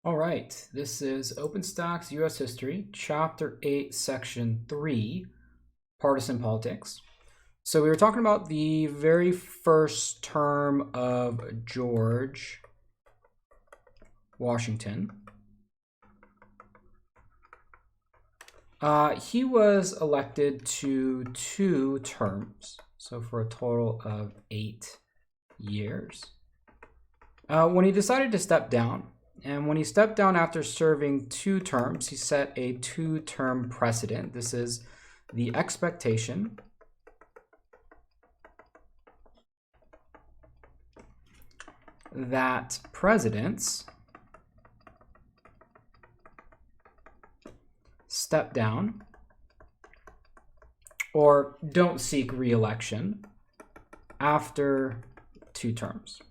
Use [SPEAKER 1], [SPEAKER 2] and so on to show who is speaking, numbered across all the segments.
[SPEAKER 1] All right, this is Openstax U.S. History, Chapter 8, Section 3, Partisan Politics. So we were talking about the very first term of George Washington. He was elected to 2 terms, so for a total of 8 years. When he decided to step down, and when he stepped down after serving 2 terms, he set a 2-term precedent. This is the expectation that presidents step down or don't seek re-election after 2 terms.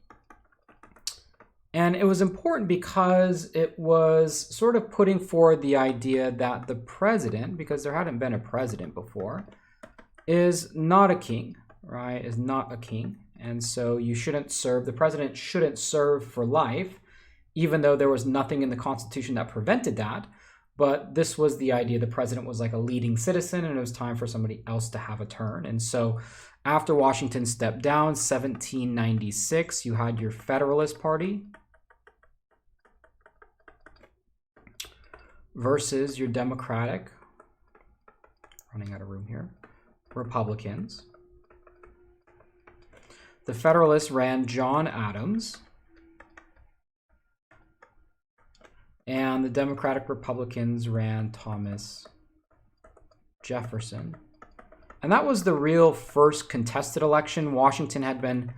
[SPEAKER 1] And it was important because it was sort of putting forward the idea that the president, because there hadn't been a president before, is not a king, right? Is not a king. And so you shouldn't serve, the president shouldn't serve for life, even though there was nothing in the Constitution that prevented that. But this was the idea. The president was like a leading citizen, and it was time for somebody else to have a turn. And so after Washington stepped down, 1796, you had your Federalist Party versus your Democratic, running out of room here, Republicans. The Federalists ran John Adams, and the Democratic Republicans ran Thomas Jefferson. And that was the real first contested election. Washington had been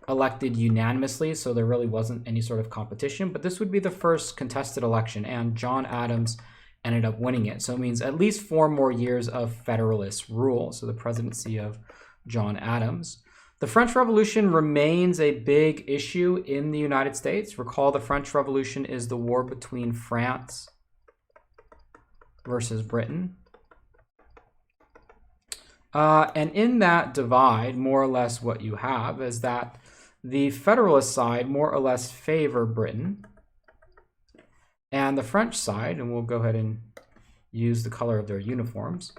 [SPEAKER 1] elected unanimously, so there really wasn't any sort of competition, but this would be the first contested election, and John Adams ended up winning it. So it means at least 4 more years of Federalist rule, so the presidency of John Adams. The French Revolution remains a big issue in the United States. Recall, the French Revolution is the war between France versus Britain. And in that divide, more or less what you have is that the Federalist side more or less favor Britain, and the French side, and we'll go ahead and use the color of their uniforms,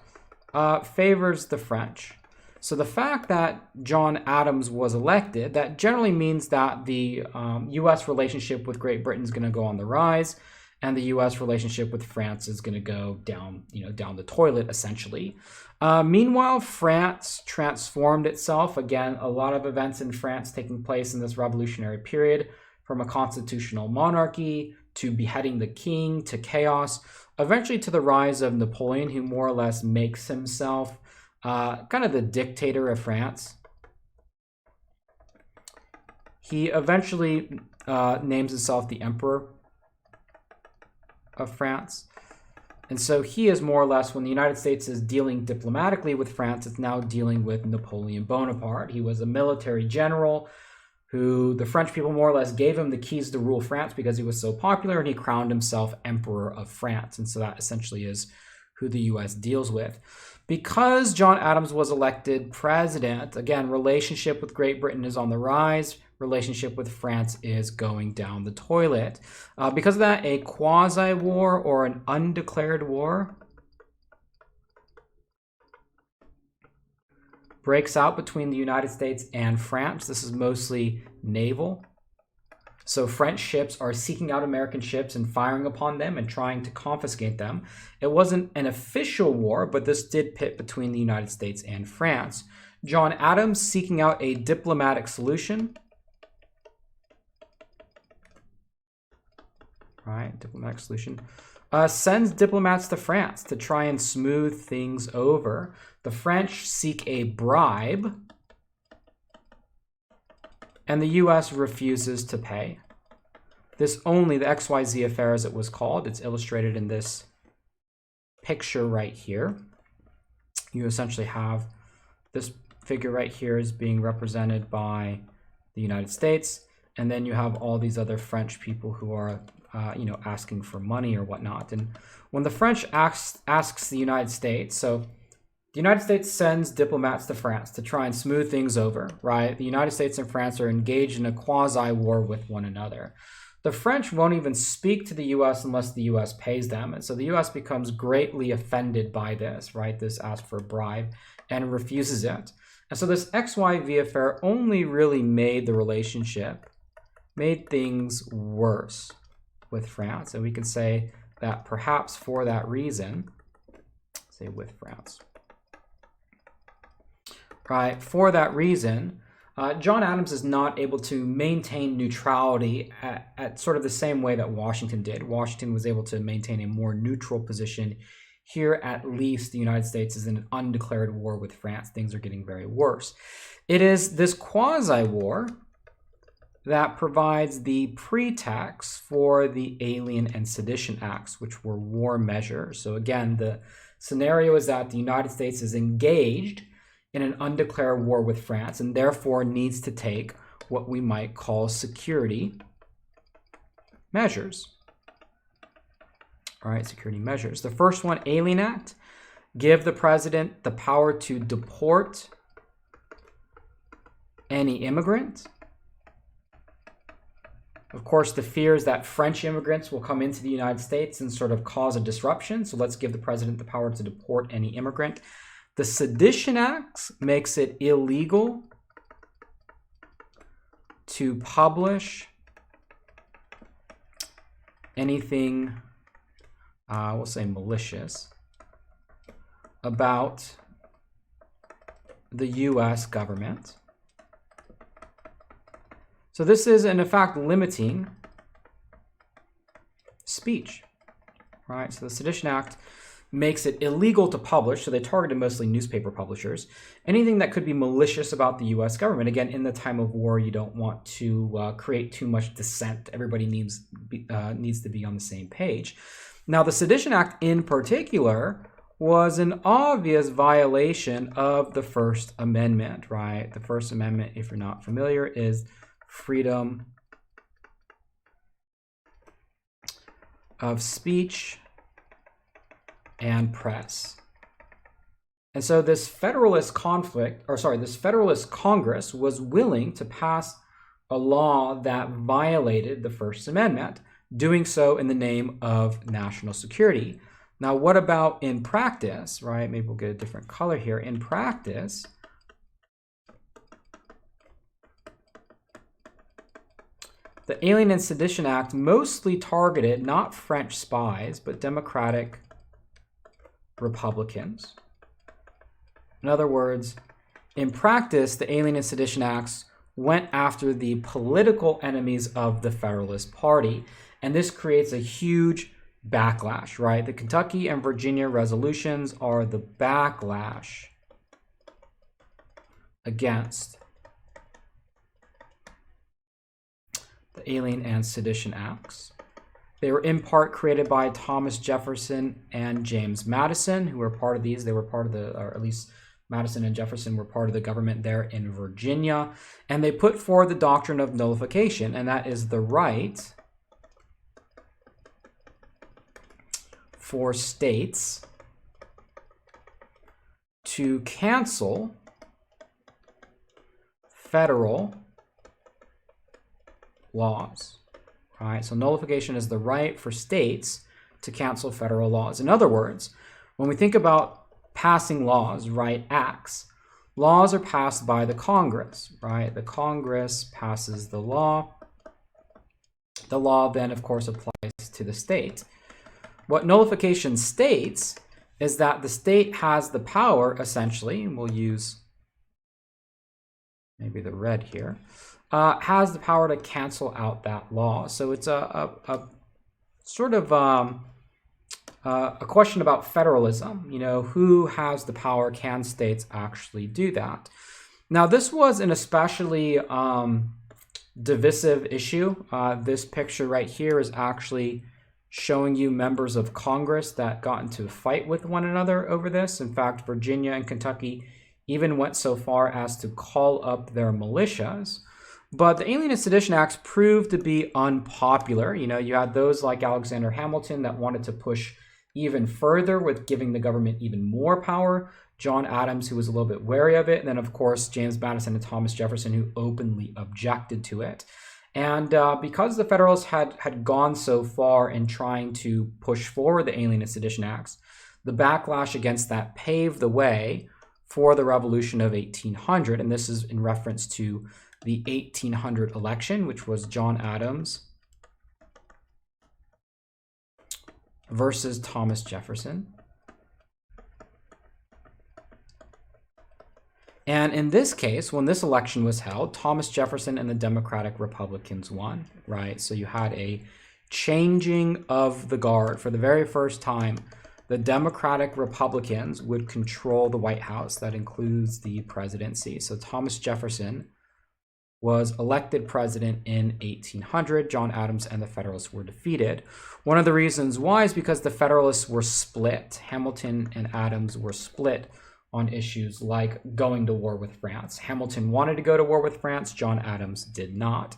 [SPEAKER 1] favors the French. So the fact that John Adams was elected, that generally means that the U.S. relationship with Great Britain is going to go on the rise, and the U.S. relationship with France is going to go down, down the toilet, essentially. Meanwhile, France transformed itself. Again, a lot of events in France taking place in this revolutionary period, from a constitutional monarchy to beheading the king to chaos, eventually to the rise of Napoleon, who more or less makes himself kind of the dictator of France. He eventually names himself the Emperor of France. And so he is more or less, when the United States is dealing diplomatically with France, it's now dealing with Napoleon Bonaparte. He was a military general who the French people more or less gave him the keys to rule France because he was so popular, and he crowned himself Emperor of France. And so that essentially is who the U.S. deals with. Because John Adams was elected president, again, relationship with Great Britain is on the rise. Relationship with France is going down the toilet. Because of that, a quasi-war or an undeclared war breaks out between the United States and France. This is mostly naval. So French ships are seeking out American ships and firing upon them and trying to confiscate them. It wasn't an official war, but this did pit between the United States and France. John Adams, seeking out a diplomatic solution. Right, diplomatic solution. Sends diplomats to France to try and smooth things over. The French seek a bribe, and the U.S. refuses to pay. This only, the XYZ affair as it was called, it's illustrated in this picture right here. You essentially have this figure right here is being represented by the United States, and then you have all these other French people who are asking for money or whatnot. And when the French asks the United States, so the United States sends diplomats to France to try and smooth things over, right? The United States and France are engaged in a quasi-war with one another. The French won't even speak to the U.S. unless the U.S. pays them. And so the U.S. becomes greatly offended by this, right? This ask for a bribe and refuses it. And so this XYV affair only really made the relationship, made things worse with France. And we can say that perhaps for that reason, say with France, right? For that reason, John Adams is not able to maintain neutrality at sort of the same way that Washington did. Washington was able to maintain a more neutral position. Here, at least, the United States is in an undeclared war with France. Things are getting very worse. It is this quasi-war that provides the pretext for the Alien and Sedition Acts, which were war measures. So again, the scenario is that the United States is engaged in an undeclared war with France and therefore needs to take what we might call security measures. All right, security measures. The first one, Alien Act, give the president the power to deport any immigrant. Of course, the fear is that French immigrants will come into the United States and sort of cause a disruption. So let's give the president the power to deport any immigrant. The Sedition Acts makes it illegal to publish anything, we'll say malicious, about the U.S. government. So this is, in effect, limiting speech, right? So the Sedition Act makes it illegal to publish, so they targeted mostly newspaper publishers, anything that could be malicious about the U.S. government. Again, in the time of war, you don't want to create too much dissent. Everybody needs to be on the same page. Now, the Sedition Act in particular was an obvious violation of the First Amendment, right? The First Amendment, if you're not familiar, is freedom of speech and press. And so this Federalist Congress was willing to pass a law that violated the First Amendment, doing so in the name of national security. Now, what about in practice, right? Maybe we'll get a different color here. In practice, the Alien and Sedition Act mostly targeted not French spies, but Democratic Republicans. In other words, in practice, the Alien and Sedition Acts went after the political enemies of the Federalist Party, and this creates a huge backlash, right? The Kentucky and Virginia resolutions are the backlash against the Alien and Sedition Acts. They were in part created by Thomas Jefferson and James Madison, who were part of these. They were part of the, or at least Madison and Jefferson were part of the government there in Virginia. And they put forward the doctrine of nullification, and that is the right for states to cancel federal laws. All right, so nullification is the right for states to cancel federal laws. In other words, when we think about passing laws, right, acts, laws are passed by the Congress, right? The Congress passes the law. The law then, of course, applies to the state. What nullification states is that the state has the power, essentially, and we'll use maybe the red here, has the power to cancel out that law. So it's a sort of a question about federalism. You know, who has the power? Can states actually do that? Now, this was an especially divisive issue. This picture right here is actually showing you members of Congress that got into a fight with one another over this. In fact, Virginia and Kentucky even went so far as to call up their militias. But the Alien and Sedition Acts proved to be unpopular. You know, you had those like Alexander Hamilton that wanted to push even further with giving the government even more power. John Adams, who was a little bit wary of it. And then, of course, James Madison and Thomas Jefferson, who openly objected to it. And because the Federalists had gone so far in trying to push forward the Alien and Sedition Acts, the backlash against that paved the way for the Revolution of 1800. And this is in reference to the 1800 election, which was John Adams versus Thomas Jefferson. And in this case, when this election was held, Thomas Jefferson and the Democratic Republicans won, right? So you had a changing of the guard. For the very first time, the Democratic Republicans would control the White House. That includes the presidency. So Thomas Jefferson was elected president in 1800. John Adams and the Federalists were defeated. One of the reasons why is because the Federalists were split. Hamilton and Adams were split on issues like going to war with France. Hamilton wanted to go to war with France. John Adams did not.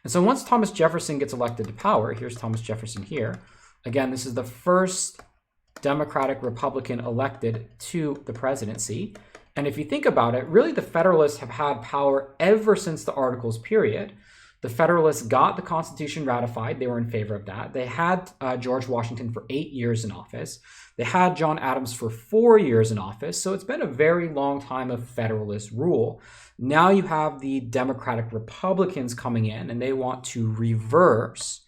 [SPEAKER 1] And so once Thomas Jefferson gets elected to power, here's Thomas Jefferson here. Again, this is the first Democratic Republican elected to the presidency. And if you think about it, really the Federalists have had power ever since the Articles period. The Federalists got the Constitution ratified. They were in favor of that. They had George Washington for 8 years in office. They had John Adams for 4 years in office. So it's been a very long time of Federalist rule. Now you have the Democratic Republicans coming in, and they want to reverse,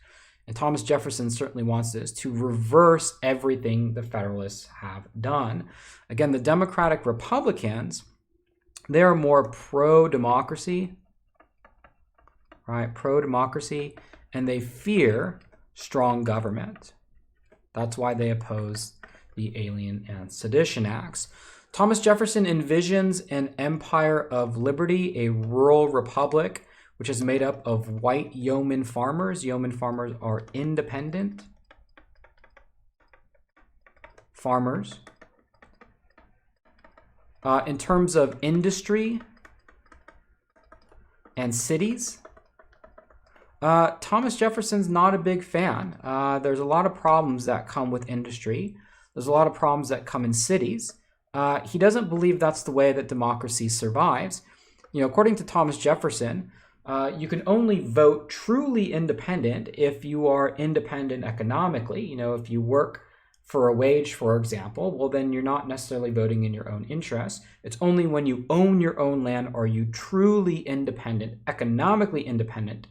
[SPEAKER 1] and Thomas Jefferson certainly wants this, to reverse everything the Federalists have done. Again, the Democratic Republicans, they are more pro-democracy, right? Pro-democracy, and they fear strong government. That's why they oppose the Alien and Sedition Acts. Thomas Jefferson envisions an empire of liberty, a rural republic, which is made up of white yeoman farmers. Yeoman farmers are independent farmers. In terms of industry and cities, Thomas Jefferson's not a big fan. There's a lot of problems that come with industry. There's a lot of problems that come in cities. He doesn't believe that's the way that democracy survives. According to Thomas Jefferson, you can only vote truly independent if you are independent economically. If you work for a wage, for example, well, then you're not necessarily voting in your own interest. It's only when you own your own land are you truly independent, economically independent,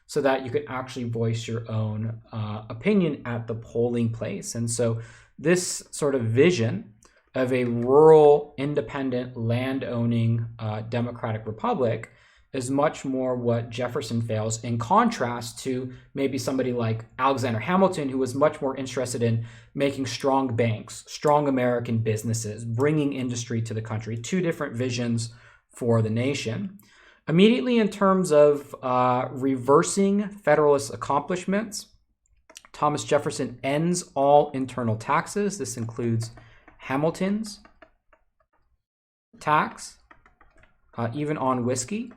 [SPEAKER 1] so that you can actually voice your own opinion at the polling place. And so this sort of vision of a rural, independent, land-owning democratic republic is much more what Jefferson fails, in contrast to maybe somebody like Alexander Hamilton, who was much more interested in making strong banks, strong American businesses, bringing industry to the country. Two different visions for the nation. Immediately in terms of reversing Federalist accomplishments, Thomas Jefferson ends all internal taxes. This includes Hamilton's tax, even on whiskey.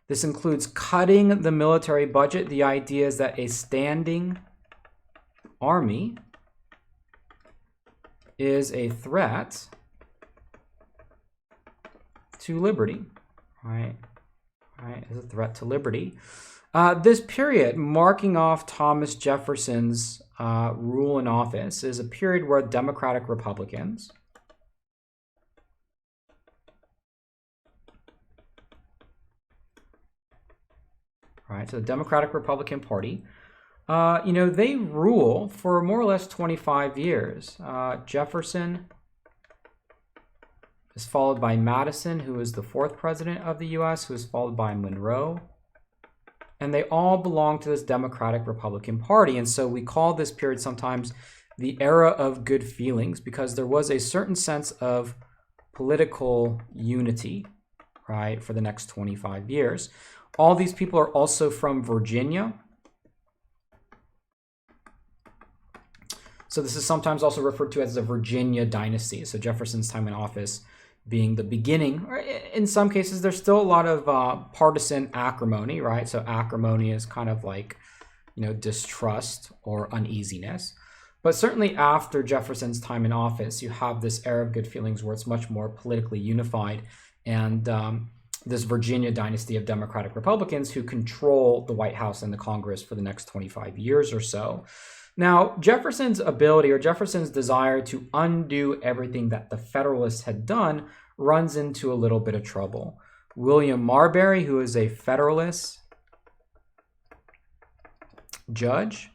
[SPEAKER 1] This includes cutting the military budget. The idea is that a standing army is a threat to liberty, right? Is a threat to liberty. This period marking off Thomas Jefferson's rule in office is a period where Democratic Republicans so the Democratic Republican Party, they rule for more or less 25 years. Jefferson is followed by Madison, who is the 4th president of the U.S., who is followed by Monroe. And they all belong to this Democratic Republican Party. And so we call this period sometimes the era of good feelings, because there was a certain sense of political unity, right, for the next 25 years. All these people are also from Virginia. So this is sometimes also referred to as the Virginia dynasty. So Jefferson's time in office being the beginning, or in some cases, there's still a lot of partisan acrimony, right? So acrimony is kind of like, distrust or uneasiness. But certainly after Jefferson's time in office, you have this era of good feelings where it's much more politically unified. And this Virginia dynasty of Democratic Republicans who control the White House and the Congress for the next 25 years or so. Now, Jefferson's ability or Jefferson's desire to undo everything that the Federalists had done runs into a little bit of trouble. William Marbury, who is a Federalist judge.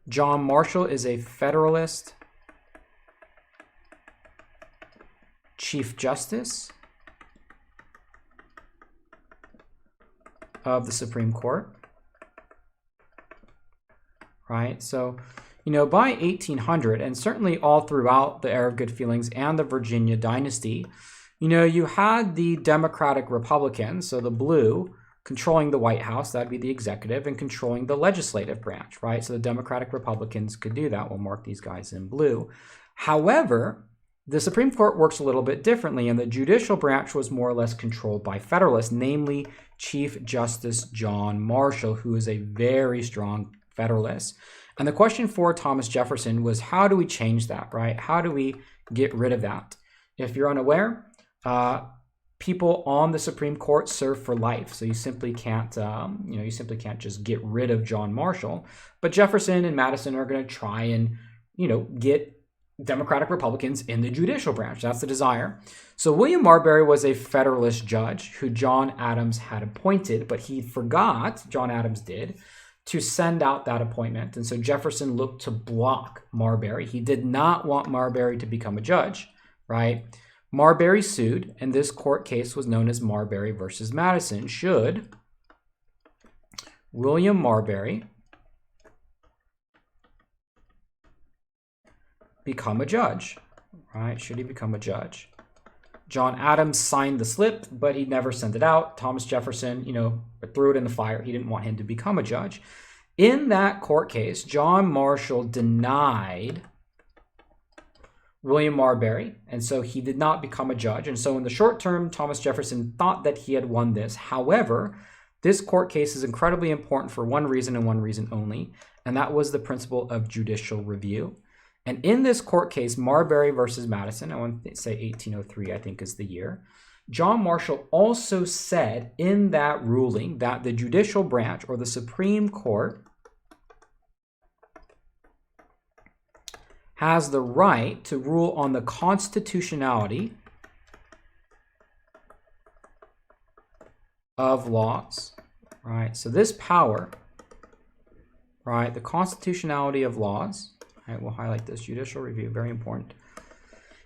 [SPEAKER 1] John Marshall is a Federalist Chief Justice of the Supreme Court, right? So, by 1800, and certainly all throughout the era of good feelings and the Virginia dynasty, you had the Democratic Republicans, so the blue, controlling the White House, that'd be the executive, and controlling the legislative branch, right? So the Democratic Republicans could do that. We'll mark these guys in blue. However, the Supreme Court works a little bit differently, and the judicial branch was more or less controlled by Federalists, namely Chief Justice John Marshall, who is a very strong Federalist. And the question for Thomas Jefferson was, how do we change that, right? How do we get rid of that? If you're unaware, people on the Supreme Court serve for life, so you simply can't, just get rid of John Marshall. But Jefferson and Madison are going to try and, get Democratic Republicans in the judicial branch. That's the desire. So William Marbury was a Federalist judge who John Adams had appointed, but he forgot, John Adams did, to send out that appointment. And so Jefferson looked to block Marbury. He did not want Marbury to become a judge, right? Marbury sued, and this court case was known as Marbury versus Madison. Should William Marbury become a judge, right? Should he become a judge? John Adams signed the slip, but he never sent it out. Thomas Jefferson, threw it in the fire. He didn't want him to become a judge. In that court case, John Marshall denied William Marbury, and so he did not become a judge. And so in the short term, Thomas Jefferson thought that he had won this. However, this court case is incredibly important for one reason and one reason only, and that was the principle of judicial review. And in this court case, Marbury versus Madison, I want to say 1803, I think is the year, John Marshall also said in that ruling that the judicial branch or the Supreme Court has the right to rule on the constitutionality of laws, right? So this power, right, the constitutionality of laws, right, we'll highlight this, judicial review, very important,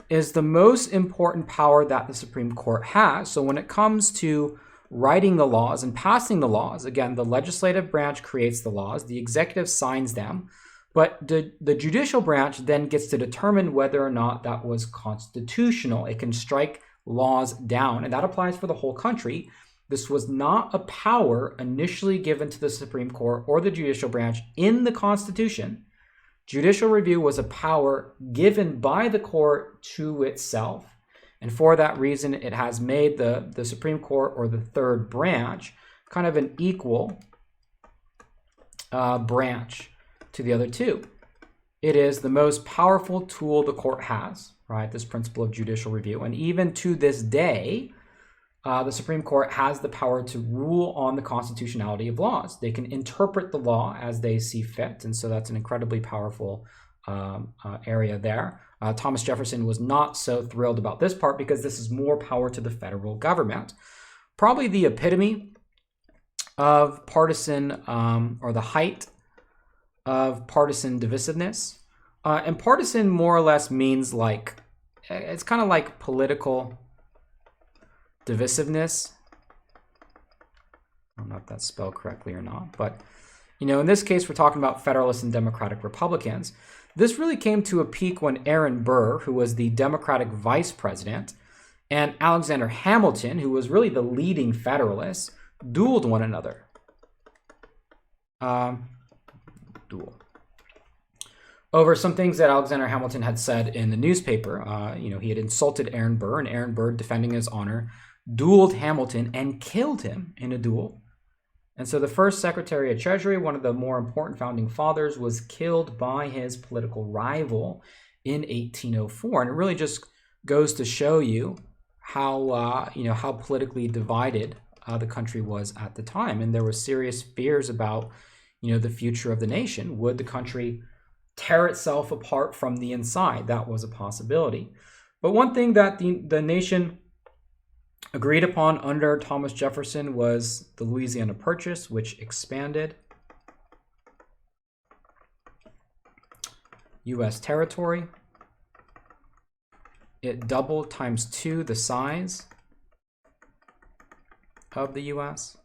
[SPEAKER 1] is the most important power that the Supreme Court has. So when it comes to writing the laws and passing the laws, again, the legislative branch creates the laws, the executive signs them, but the judicial branch then gets to determine whether or not that was constitutional. It can strike laws down, and that applies for the whole country. This was not a power initially given to the Supreme Court or the judicial branch in the Constitution. Judicial review was a power given by the court to itself. And for that reason, it has made the Supreme Court or the third branch kind of an equal branch to the other two. It is the most powerful tool the court has, right? This principle of judicial review. And even to this day, the Supreme Court has the power to rule on the constitutionality of laws. They can interpret the law as they see fit. And so that's an incredibly powerful area there. Thomas Jefferson was not so thrilled about this part because this is more power to the federal government. Probably the epitome of partisan or the height of partisan divisiveness. And partisan more or less means like, it's kind of like political divisiveness. I don't know if that's spelled correctly or not, but in this case, we're talking about Federalists and Democratic Republicans. This really came to a peak when Aaron Burr, who was the Democratic vice president, and Alexander Hamilton, who was really the leading Federalist, dueled one another. Over some things that Alexander Hamilton had said in the newspaper. He had insulted Aaron Burr, and Aaron Burr, defending his honor, dueled Hamilton and killed him in a duel. And so the first Secretary of Treasury, one of the more important founding fathers, was killed by his political rival in 1804. And it really just goes to show you how politically divided the country was at the time, and there were serious fears about the future of the nation. Would the country tear itself apart from the inside? That was a possibility. But one thing that the nation agreed upon under Thomas Jefferson was the Louisiana Purchase, which expanded U.S. territory. It doubled times 2 the size of the U.S.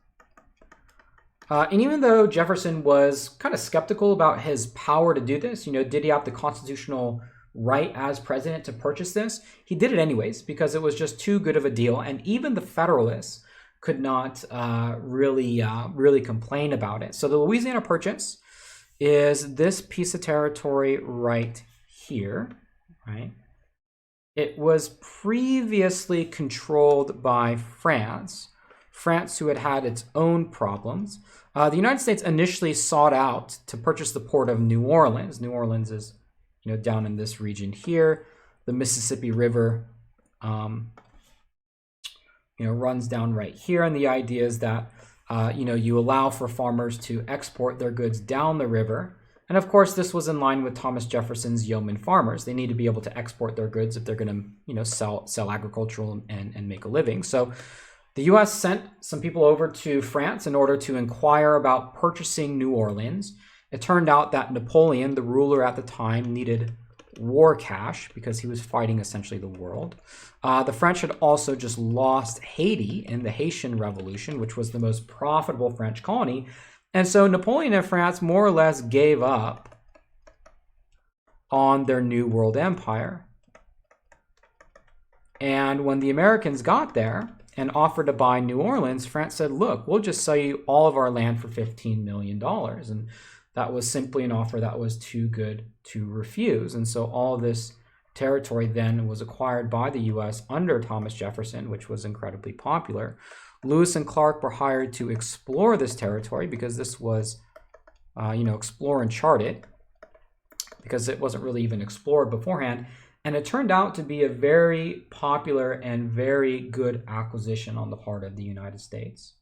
[SPEAKER 1] And even though Jefferson was kind of skeptical about his power to do this, did he have the constitutional right as president to purchase this? He did it anyways because it was just too good of a deal, and even the Federalists could not really complain about it. So the Louisiana Purchase is this piece of territory right here, right? It was previously controlled by France, who had its own problems. The United States initially sought out to purchase the port of New Orleans. New Orleans is, down in this region here. The Mississippi River, runs down right here, and the idea is that, you allow for farmers to export their goods down the river. And of course, this was in line with Thomas Jefferson's yeoman farmers. They need to be able to export their goods if they're going to, sell agricultural and make a living. So the U.S. sent some people over to France in order to inquire about purchasing New Orleans. It turned out that Napoleon, the ruler at the time, needed war cash because he was fighting essentially the world. The French had also just lost Haiti in the Haitian Revolution, which was the most profitable French colony. And so Napoleon and France more or less gave up on their New World Empire. And when the Americans got there and offered to buy New Orleans, France said, look, we'll just sell you all of our land for $15 million. And that was simply an offer that was too good to refuse. And so all of this territory then was acquired by the U.S. under Thomas Jefferson, which was incredibly popular. Lewis and Clark were hired to explore this territory because this was, explore and chart it, because it wasn't really even explored beforehand. And it turned out to be a very popular and very good acquisition on the part of the United States.